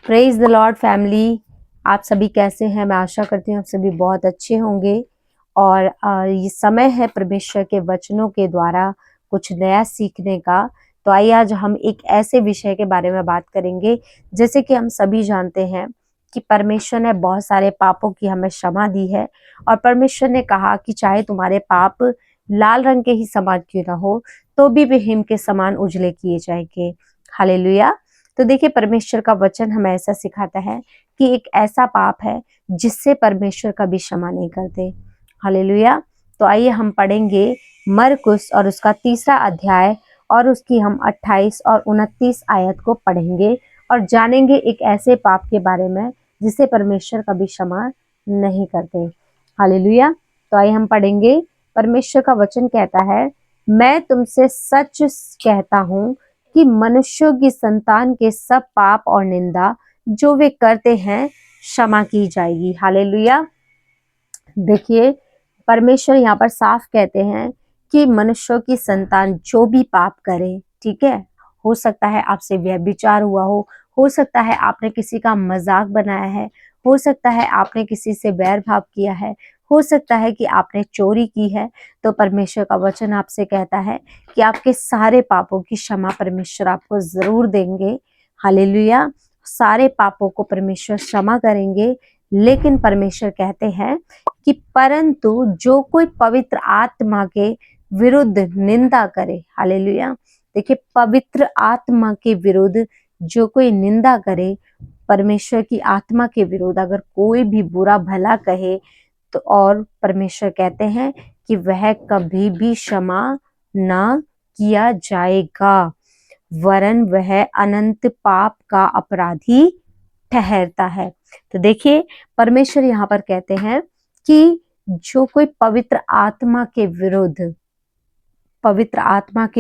Praise the Lord family. आप सभी कैसे हैं? मैं आशा करती हूँ आप सभी बहुत अच्छे होंगे। और ये समय है परमेश्वर के वचनों के द्वारा कुछ नया सीखने का। तो आइए आज हम एक ऐसे विषय के बारे में बात करेंगे। जैसे कि हम सभी जानते हैं कि परमेश्वर ने बहुत सारे पापों की हमें क्षमा दी है, और परमेश्वर ने कहा कि चाहे तुम्हारे पाप लाल रंग के ही समान क्यों ना हो, तो भी वे हिम के समान उजले किए जाएंगे। हालेलुया। तो देखिए, परमेश्वर का वचन हमें ऐसा सिखाता है कि एक ऐसा पाप है जिससे परमेश्वर कभी क्षमा नहीं करते। हालेलुया। तो आइए हम पढ़ेंगे मरकुस और उसका 3रा अध्याय, और उसकी हम 28 और 29 आयत को पढ़ेंगे और जानेंगे एक ऐसे पाप के बारे में जिसे परमेश्वर कभी क्षमा नहीं करते। हालेलुया। तो आइए हम पढ़ेंगे। परमेश्वर का वचन कहता है, मैं तुमसे सच कहता हूँ कि मनुष्यों की संतान के सब पाप और निंदा जो वे करते हैं क्षमा की जाएगी। हालेलुया। देखिए, परमेश्वर यहाँ पर साफ कहते हैं कि मनुष्यों की संतान जो भी पाप करे, ठीक है, हो सकता है आपसे व्यभिचार हुआ हो सकता है आपने किसी का मजाक बनाया है, हो सकता है आपने किसी से बैर भाव किया है, हो सकता है कि आपने चोरी की है, तो परमेश्वर का वचन आपसे कहता है कि आपके सारे पापों की क्षमा परमेश्वर आपको जरूर देंगे। हालेलुया। सारे पापों को परमेश्वर क्षमा करेंगे। लेकिन परमेश्वर कहते हैं कि परंतु जो कोई पवित्र आत्मा के विरुद्ध निंदा करे, हालेलुया, देखिए, पवित्र आत्मा के विरुद्ध जो कोई निंदा करे, परमेश्वर की आत्मा के विरुद्ध अगर कोई भी बुरा भला कहे, तो और परमेश्वर कहते हैं कि वह कभी भी क्षमा ना किया जाएगा, वरन वह अनंत पाप का अपराधी ठहरता है। तो देखिए, परमेश्वर यहाँ पर कहते हैं कि जो कोई पवित्र आत्मा के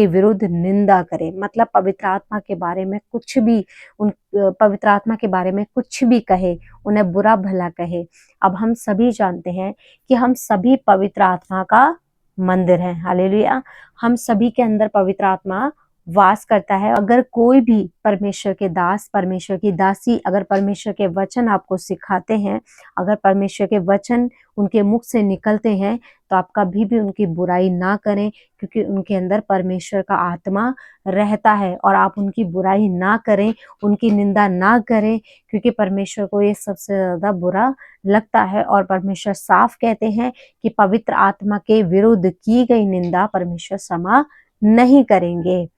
विरुद्ध निंदा करे, मतलब पवित्र आत्मा के बारे में कुछ भी, उन पवित्र आत्मा के बारे में कुछ भी कहे, उन्हें बुरा भला कहे। अब हम सभी जानते हैं कि हम सभी पवित्र आत्मा का मंदिर हैं। हालेलुया। हम सभी के अंदर पवित्र आत्मा वास करता है। अगर कोई भी परमेश्वर के दास, परमेश्वर की दासी अगर परमेश्वर के वचन आपको सिखाते हैं, अगर परमेश्वर के वचन उनके मुख से निकलते हैं, तो आप कभी भी उनकी बुराई ना करें, क्योंकि उनके अंदर परमेश्वर का आत्मा रहता है। और आप उनकी बुराई ना करें, उनकी निंदा ना करें, क्योंकि परमेश्वर को ये सबसे ज्यादा बुरा लगता है। और परमेश्वर साफ कहते हैं कि पवित्र आत्मा के विरुद्ध की गई निंदा परमेश्वर क्षमा नहीं करेंगे।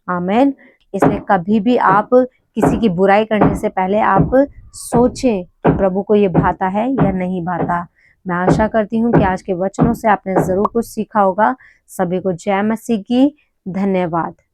आमीन। इसलिए कभी भी आप किसी की बुराई करने से पहले आप सोचें कि प्रभु को ये भाता है या नहीं भाता। मैं आशा करती हूँ कि आज के वचनों से आपने जरूर कुछ सीखा होगा। सभी को जय मसीह की। धन्यवाद।